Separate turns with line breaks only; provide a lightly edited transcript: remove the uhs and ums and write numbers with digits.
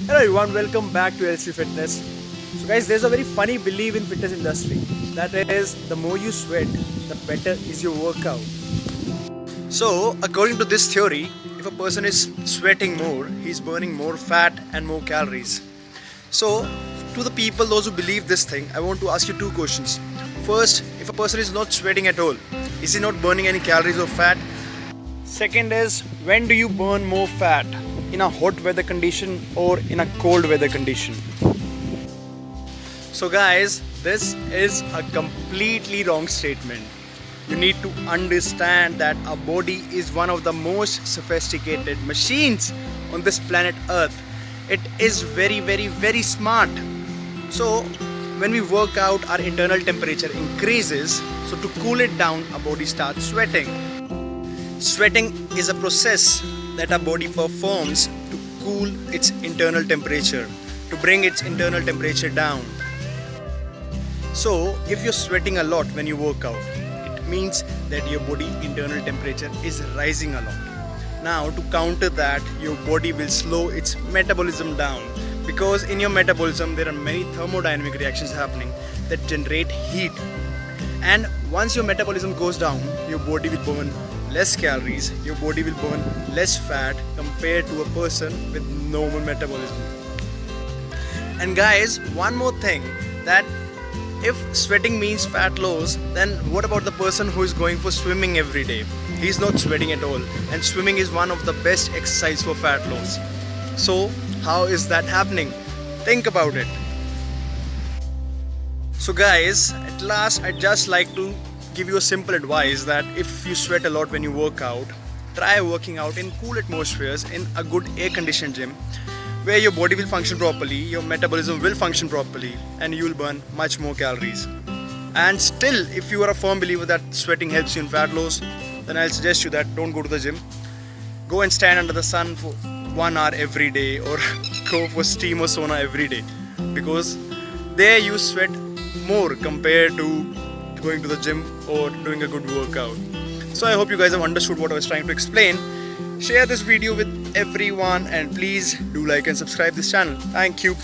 Hello everyone, welcome back to LC Fitness. So guys, there's a very funny belief in fitness industry. That is, the more you sweat, the better is your workout. So according to this theory, if a person is sweating more, he's burning more fat and more calories. So to the people, those who believe this thing, I want to ask you two questions. First, if a person is not sweating at all, is he not burning any calories or fat? Second is, when do you burn more fat? In a hot weather condition or in a cold weather condition? So guys, this is a completely wrong statement. You need to understand that our body is one of the most sophisticated machines on this planet Earth. It is very smart. So when we work out, our internal temperature increases. So to cool it down, our body starts sweating. Sweating is a process that our body performs to cool its internal temperature, to bring its internal temperature down. So if you're sweating a lot when you work out, it means that your body internal temperature is rising a lot. Now to counter that, your body will slow its metabolism down, because in your metabolism there are many thermodynamic reactions happening that generate heat. And once your metabolism goes down, your body will burn less calories, your body will burn less fat compared to a person with normal metabolism. And guys, one more thing, that if sweating means fat loss, then what about the person who is going for swimming every day? He's not sweating at all, and swimming is one of the best exercise for fat loss. So how is that happening? Think about it. So guys, at last I'd just like to give you a simple advice that if you sweat a lot when you work out, try working out in cool atmospheres in a good air conditioned gym where your body will function properly, your metabolism will function properly, and you will burn much more calories. And still, if you are a firm believer that sweating helps you in fat loss, then I'll suggest you that don't go to the gym. Go and stand under the sun for 1 hour every day, or go for steam or sauna every day, because there you sweat more compared to going to the gym or doing a good workout. So I hope you guys have understood what I was trying to explain. Share this video with everyone, and please do like and subscribe this channel. Thank you.